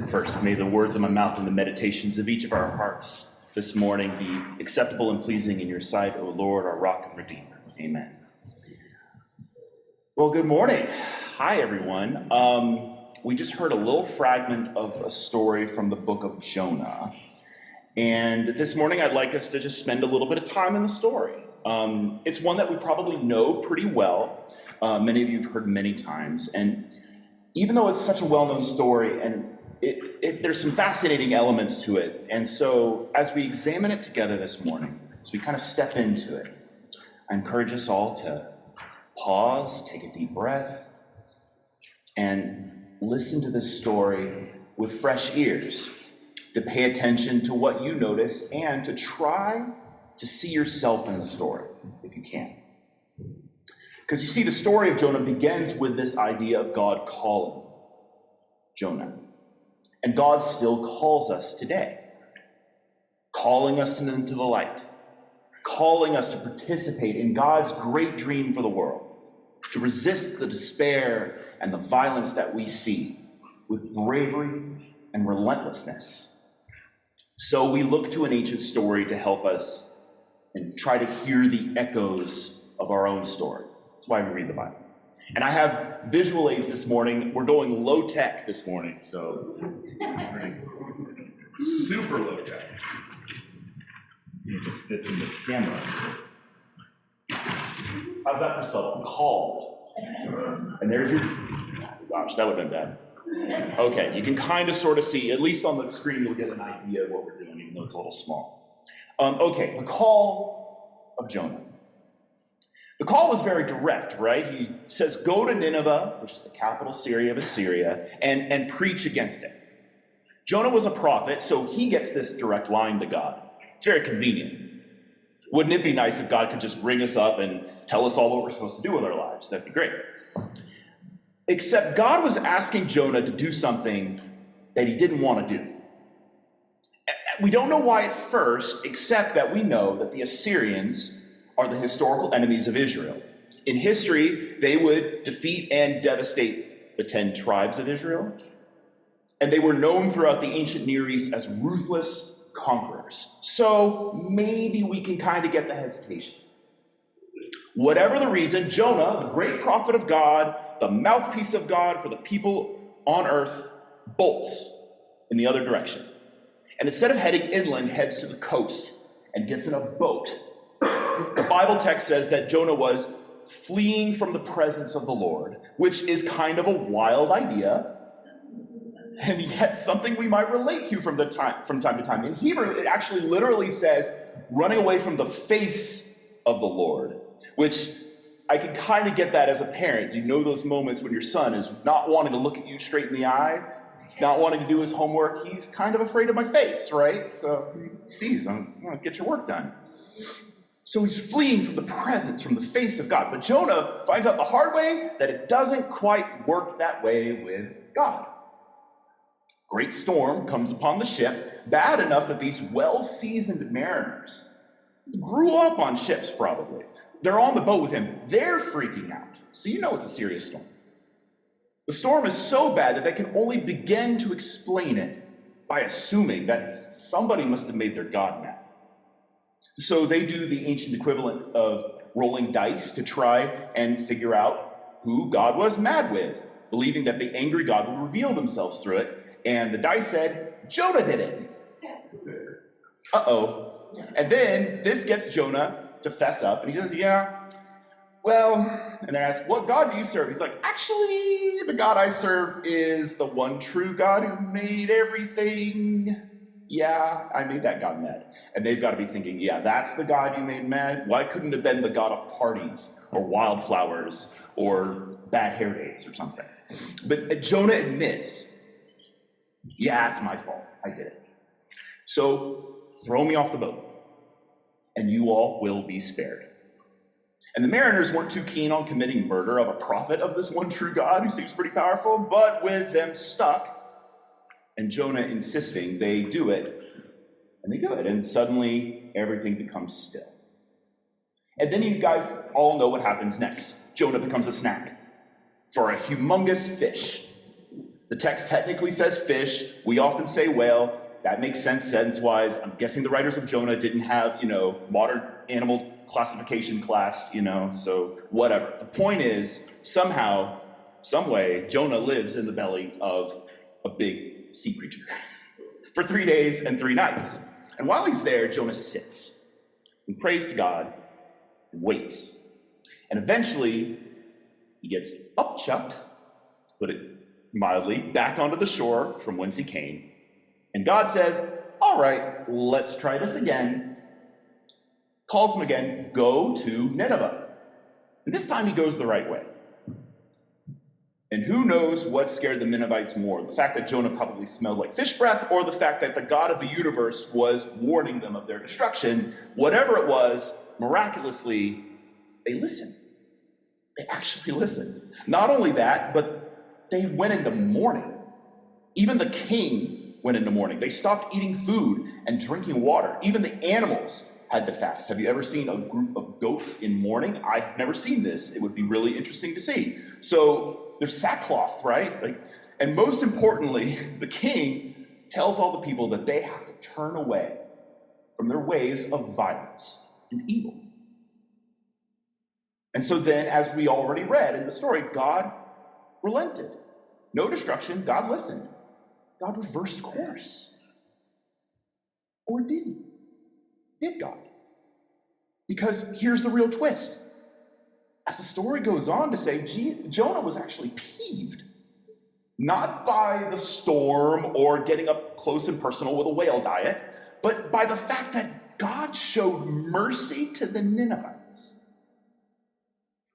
First, may the words of my mouth and the meditations of each of our hearts this morning be acceptable and pleasing in your sight, O Lord, our rock and redeemer. Amen. Well, good morning. Hi, everyone. We just heard a little fragment of a story from the book of Jonah. And this morning, I'd like us to just spend a little bit of time in the story. It's one that we probably know pretty well. Many of you have heard many times. And even though it's such a well-known story, and there's some fascinating elements to it. And so as we examine it together this morning, as we kind of step into it, I encourage us all to pause, take a deep breath, and listen to this story with fresh ears, to pay attention to what you notice and to try to see yourself in the story, if you can. Because you see, the story of Jonah begins with this idea of God calling Jonah. And God still calls us today, calling us into the light, calling us to participate in God's great dream for the world, to resist the despair and the violence that we see with bravery and relentlessness. So we look to an ancient story to help us and try to hear the echoes of our own story. That's why we read the Bible. And I have visual aids this morning. We're going low tech this morning, so super low tech. See if this fits in the camera. How's that for subtle? Called. And there's your, gosh, that would have been bad. Okay, you can kind of sort of see, at least on the screen, you'll get an idea of what we're doing, even though it's a little small. Okay, the call of Jonah. The call was very direct, right? He says, go to Nineveh, which is the capital city of Assyria, and preach against it. Jonah was a prophet, so he gets this direct line to God. It's very convenient. Wouldn't it be nice if God could just ring us up and tell us all what we're supposed to do with our lives? That'd be great. Except God was asking Jonah to do something that he didn't want to do. We don't know why at first, except that we know that the Assyrians are the historical enemies of Israel. In history, they would defeat and devastate the 10 tribes of Israel, and they were known throughout the ancient Near East as ruthless conquerors. So maybe we can kind of get the hesitation. Whatever the reason, Jonah, the great prophet of God, the mouthpiece of God for the people on earth, bolts in the other direction. And instead of heading inland, heads to the coast and gets in a boat. The Bible text says that Jonah was fleeing from the presence of the Lord, which is kind of a wild idea, and yet something we might relate to from time to time. In Hebrew, it actually literally says running away from the face of the Lord, which I can kind of get that as a parent. You know those moments when your son is not wanting to look at you straight in the eye, he's not wanting to do his homework, he's kind of afraid of my face, right? So he sees, I'm going to get your work done. So he's fleeing from the presence, from the face of God. But Jonah finds out the hard way that it doesn't quite work that way with God. Great storm comes upon the ship, bad enough that these well-seasoned mariners grew up on ships probably. They're on the boat with him. They're freaking out. So you know it's a serious storm. The storm is so bad that they can only begin to explain it by assuming that somebody must have made their God mad. So they do the ancient equivalent of rolling dice to try and figure out who God was mad with, believing that the angry God would reveal themselves through it. And the dice said, Jonah did it. Uh-oh. And then this gets Jonah to fess up, and he says, yeah, well, and they're asked, what God do you serve? He's like, actually, the God I serve is the one true God who made everything. Yeah, I made that God mad. And they've got to be thinking, yeah, that's the God you made mad? Why couldn't it have been the God of parties or wildflowers or bad hair days or something? But Jonah admits, yeah, it's my fault. I did it. So throw me off the boat, and you all will be spared. And the mariners weren't too keen on committing murder of a prophet of this one true God who seems pretty powerful, but with them stuck, and Jonah insisting, they do it, and they do it, and suddenly everything becomes still. And then you guys all know what happens next. Jonah becomes a snack for a humongous fish. The text technically says fish. We often say whale. That makes sense sentence-wise. I'm guessing the writers of Jonah didn't have, modern animal classification class, so whatever. The point is, somehow, some way, Jonah lives in the belly of a big sea creature for 3 days and 3 nights. And while he's there, Jonah sits and prays to God and waits. And eventually, he gets upchucked, to put it mildly, back onto the shore from whence he came. And God says, all right, let's try this again. Calls him again, go to Nineveh. And this time he goes the right way. And who knows what scared the Ninevites more, the fact that Jonah probably smelled like fish breath, or the fact that the God of the universe was warning them of their destruction. Whatever it was, miraculously, they listened. They actually listened. Not only that, but they went into mourning. Even the king went into mourning. They stopped eating food and drinking water. Even the animals had to fast. Have you ever seen a group of goats in mourning? I've never seen this. It would be really interesting to see. So there's sackcloth, right? And most importantly, the king tells all the people that they have to turn away from their ways of violence and evil. And so then, as we already read in the story, God relented. No destruction, God listened. God reversed course. Or did he? Did God? Because here's the real twist. As the story goes on to say, Jonah was actually peeved. Not by the storm or getting up close and personal with a whale diet, but by the fact that God showed mercy to the Ninevites.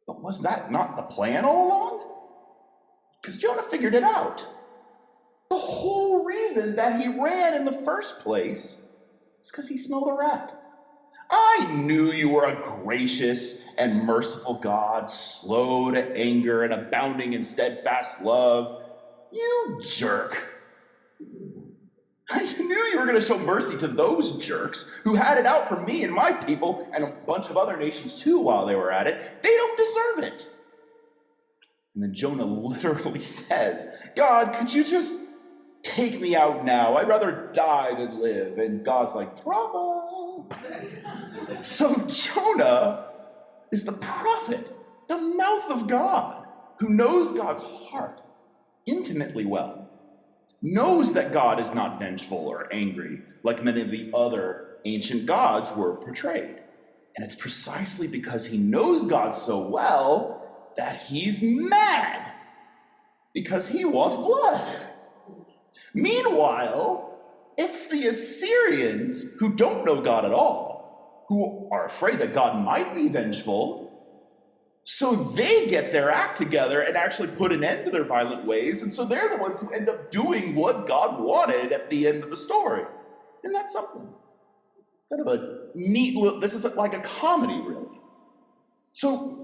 But was that not the plan all along? Because Jonah figured it out. The whole reason that he ran in the first place is because he smelled a rat. I knew you were a gracious and merciful God, slow to anger and abounding in steadfast love. You jerk. I knew you were going to show mercy to those jerks who had it out for me and my people and a bunch of other nations too while they were at it. They don't deserve it. And then Jonah literally says, God, could you just take me out now? I'd rather die than live. And God's like, drama. So Jonah is the prophet, the mouth of God, who knows God's heart intimately well, knows that God is not vengeful or angry like many of the other ancient gods were portrayed. And it's precisely because he knows God so well that he's mad, because he wants blood. Meanwhile, it's the Assyrians who don't know God at all, who are afraid that God might be vengeful, so they get their act together and actually put an end to their violent ways, and so they're the ones who end up doing what God wanted at the end of the story. Isn't that something? Kind of a neat look. This is like a comedy, really. So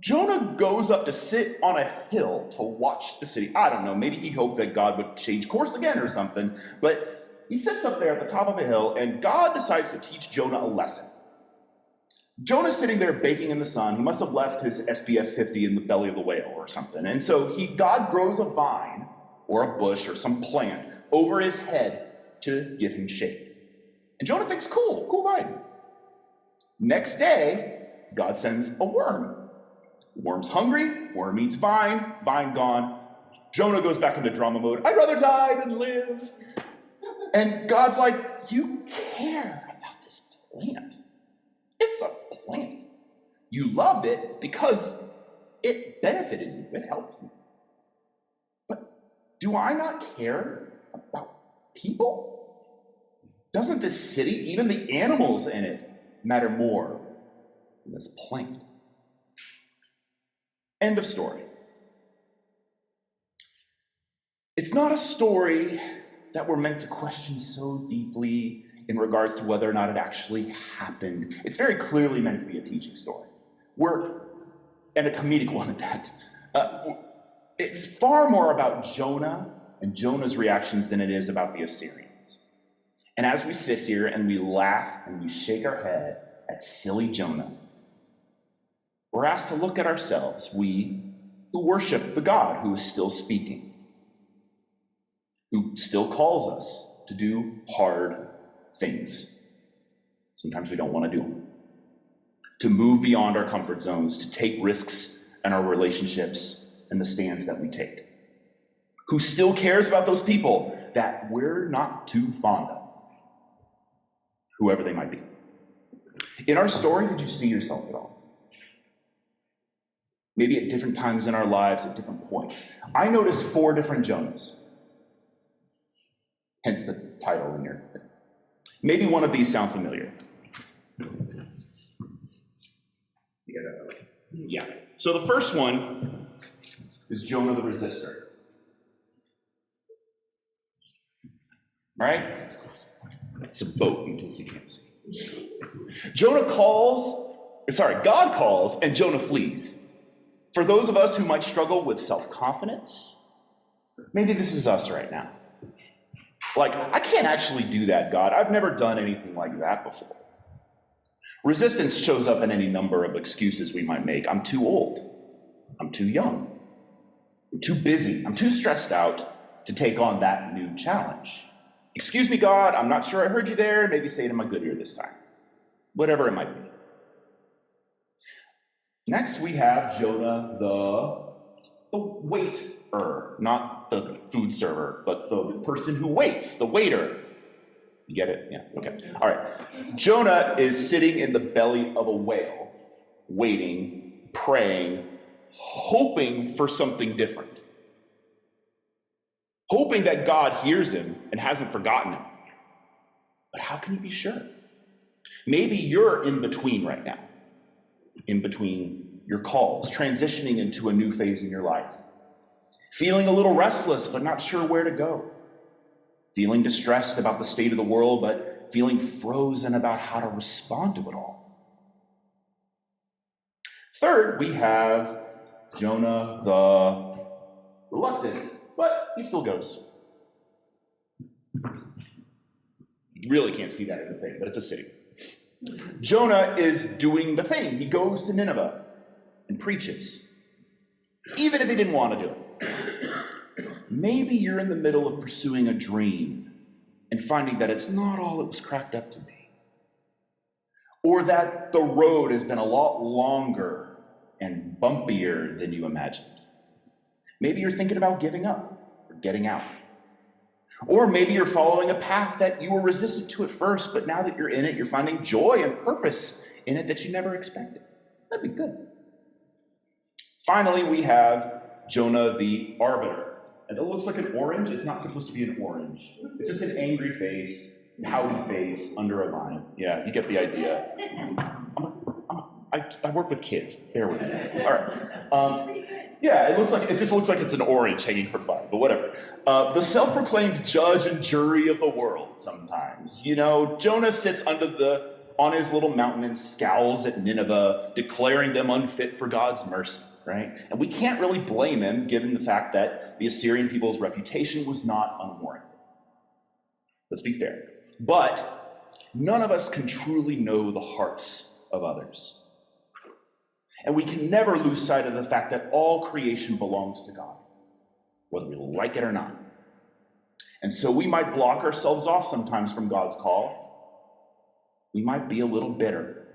Jonah goes up to sit on a hill to watch the city. I don't know, maybe he hoped that God would change course again or something, but he sits up there at the top of a hill, and God decides to teach Jonah a lesson. Jonah's sitting there baking in the sun. He must have left his SPF 50 in the belly of the whale or something. And so God grows a vine or a bush or some plant over his head to give him shade. And Jonah thinks, cool vine. Next day, God sends a worm. The worm's hungry, worm eats vine gone. Jonah goes back into drama mode. I'd rather die than live. And God's like, you care about this plant. It's a plant. You loved it because it benefited you. It helped you. But do I not care about people? Doesn't this city, even the animals in it, matter more than this plant? End of story. It's not a story that we're meant to question so deeply in regards to whether or not it actually happened. It's very clearly meant to be a teaching story. And a comedic one at that. It's far more about Jonah and Jonah's reactions than it is about the Assyrians. And as we sit here and we laugh and we shake our head at silly Jonah, we're asked to look at ourselves, we who worship the God who is still speaking. who still calls us to do hard things. Sometimes we don't want to do them. To move beyond our comfort zones, to take risks in our relationships and the stands that we take. Who still cares about those people that we're not too fond of, whoever they might be. In our story, did you see yourself at all? Maybe at different times in our lives, at different points. I noticed 4 different Jonahs. Hence the title in here. Maybe one of these sound familiar. Yeah. So the first one is Jonah the resistor. Right? It's a boat in case you can't see. God calls and Jonah flees. For those of us who might struggle with self-confidence, maybe this is us right now. Like, I can't actually do that, God. I've never done anything like that before. Resistance shows up in any number of excuses we might make. I'm too old. I'm too young. I'm too busy. I'm too stressed out to take on that new challenge. Excuse me, God, I'm not sure I heard you there. Maybe say it in my good ear this time. Whatever it might be. Next, we have Jonah the waiter, not the food server, but the person who waits, the waiter. You get it? Yeah, okay. All right. Jonah is sitting in the belly of a whale, waiting, praying, hoping for something different. Hoping that God hears him and hasn't forgotten him. But how can he be sure? Maybe you're in between right now. In between your calls, transitioning into a new phase in your life. Feeling a little restless, but not sure where to go. Feeling distressed about the state of the world, but feeling frozen about how to respond to it all. Third, we have Jonah the reluctant, but he still goes. You really can't see that in the thing, but it's a city. Jonah is doing the thing. He goes to Nineveh and preaches, even if he didn't want to do it. Maybe you're in the middle of pursuing a dream and finding that it's not all it was cracked up to be. Or that the road has been a lot longer and bumpier than you imagined. Maybe you're thinking about giving up or getting out. Or maybe you're following a path that you were resistant to at first, but now that you're in it, you're finding joy and purpose in it that you never expected. That'd be good. Finally, we have Jonah the arbiter. And it looks like an orange. It's not supposed to be an orange. It's just an angry face, pouty face under a vine. Yeah, you get the idea. I work with kids. Bear with me. All right. Yeah, it just looks like it's an orange hanging from the vine, but whatever. The self-proclaimed judge and jury of the world sometimes. You know, Jonah sits on his little mountain and scowls at Nineveh, declaring them unfit for God's mercy, right? And we can't really blame him, given the fact that the Assyrian people's reputation was not unwarranted. Let's be fair. But none of us can truly know the hearts of others. And we can never lose sight of the fact that all creation belongs to God, whether we like it or not. And so we might block ourselves off sometimes from God's call. We might be a little bitter.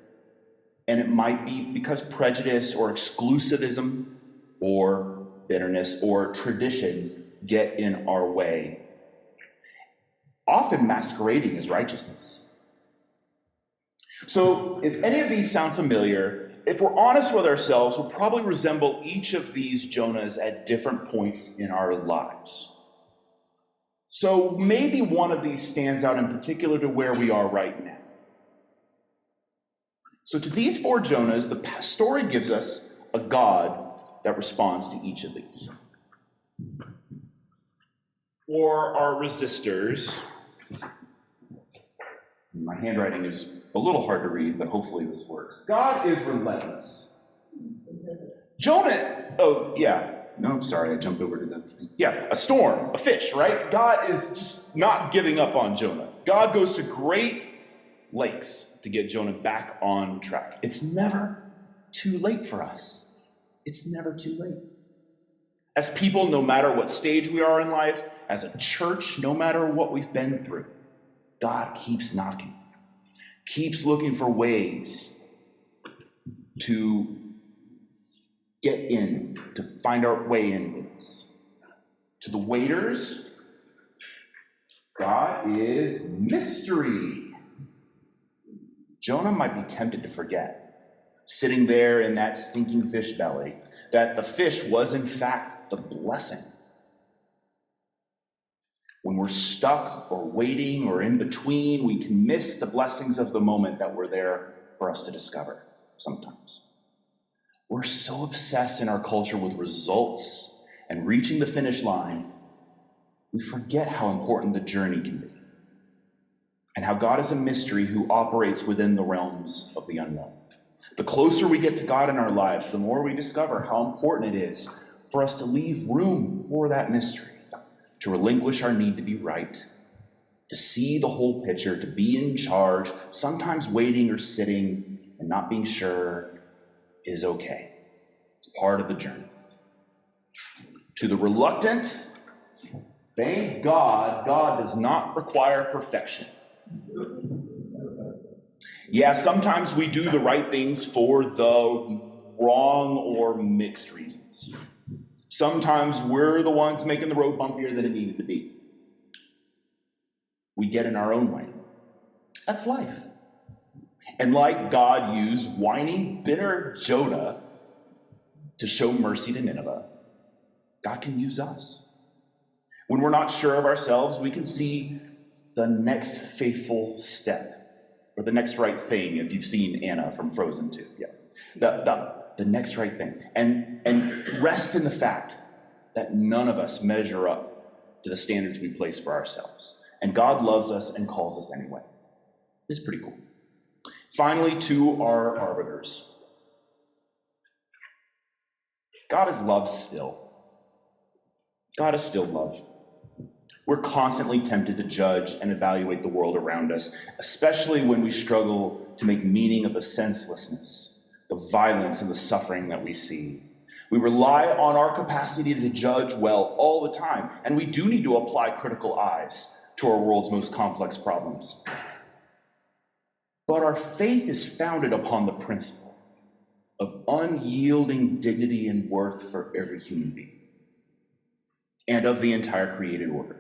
And it might be because prejudice or exclusivism or bitterness or tradition get in our way, often masquerading as righteousness. So if any of these sound familiar, if we're honest with ourselves, we'll probably resemble each of these Jonahs at different points in our lives. So maybe one of these stands out in particular to where we are right now. So to these 4 Jonahs, the story gives us a God that responds to each of these. For our resistors, my handwriting is a little hard to read, but hopefully this works. God is relentless. Jonah, I jumped over to the, a storm, a fish, right? God is just not giving up on Jonah. God goes to great lengths to get Jonah back on track. It's never too late for us. It's never too late. As people, no matter what stage we are in life, as a church, no matter what we've been through, God keeps knocking, keeps looking for ways to get in, to find our way in with us. To the waiters, God is mystery. Jonah might be tempted to forget, sitting there in that stinking fish belly, that the fish was in fact the blessing. When we're stuck or waiting or in between, we can miss the blessings of the moment that were there for us to discover sometimes. We're so obsessed in our culture with results and reaching the finish line, we forget how important the journey can be and how God is a mystery who operates within the realms of the unknown. The closer we get to God in our lives, the more we discover how important it is for us to leave room for that mystery, to relinquish our need to be right, to see the whole picture, to be in charge. Sometimes waiting or sitting and not being sure is okay. It's part of the journey. To the reluctant, thank God, God does not require perfection. Yeah, sometimes we do the right things for the wrong or mixed reasons. Sometimes we're the ones making the road bumpier than it needed to be. We get in our own way. That's life. And like God used whiny, bitter Jonah to show mercy to Nineveh, God can use us. When we're not sure of ourselves, we can see the next faithful step, or the next right thing, if you've seen Anna from Frozen 2. Yeah. The next right thing. And rest in the fact that none of us measure up to the standards we place for ourselves. And God loves us and calls us anyway. It's pretty cool. Finally, to our arbiters. God is love still. God is still love. We're constantly tempted to judge and evaluate the world around us, especially when we struggle to make meaning of the senselessness, the violence, and the suffering that we see. We rely on our capacity to judge well all the time, and we do need to apply critical eyes to our world's most complex problems. But our faith is founded upon the principle of unyielding dignity and worth for every human being and of the entire created order.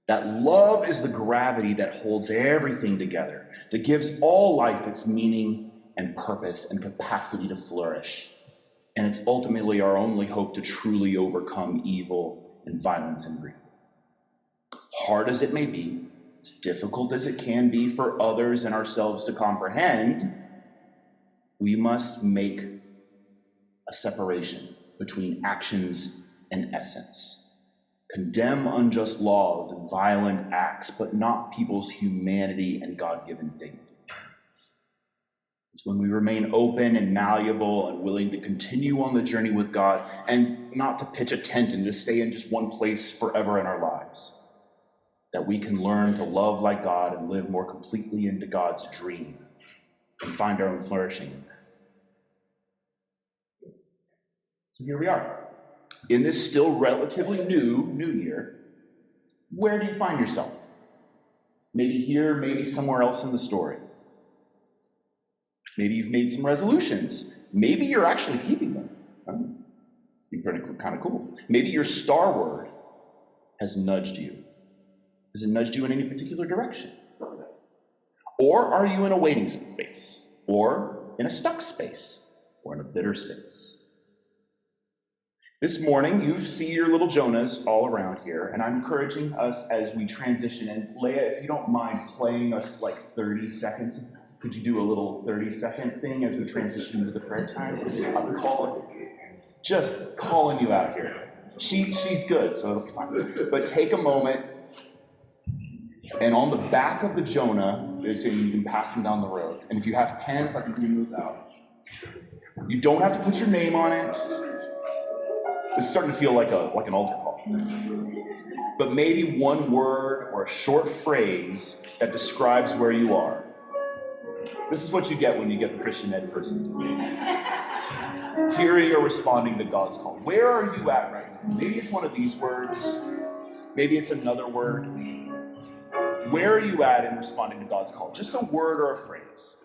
That love is the gravity that holds everything together, that gives all life its meaning and purpose and capacity to flourish. And it's ultimately our only hope to truly overcome evil and violence and greed. Hard as it may be, as difficult as it can be for others and ourselves to comprehend, we must make a separation between actions and essence. Condemn unjust laws and violent acts, but not people's humanity and God-given dignity. It's when we remain open and malleable and willing to continue on the journey with God and not to pitch a tent and to stay in just one place forever in our lives, that we can learn to love like God and live more completely into God's dream and find our own flourishing in that. So here we are. In this still relatively new year, where do you find yourself? Maybe here, maybe somewhere else in the story. Maybe you've made some resolutions. Maybe you're actually keeping them. Be pretty kind of cool. Maybe your star word has nudged you. Has it nudged you in any particular direction? Or are you in a waiting space? Or in a stuck space? Or in a bitter space? This morning, you see your little Jonahs all around here, and I'm encouraging us as we transition. And Leia, if you don't mind playing us like 30 seconds, could you do a little 30-second thing as we transition into the prayer time? I'm just calling you out here. She's good, so it'll be fine. But take a moment, and on the back of the Jonah, you can pass them down the road. And if you have pens, I can move out. You don't have to put your name on it. This is starting to feel like an altar call. But maybe one word or a short phrase that describes where you are. This is what you get when you get the Christian Ed person. Here you're responding to God's call. Where are you at right now? Maybe it's one of these words. Maybe it's another word. Where are you at in responding to God's call? Just a word or a phrase.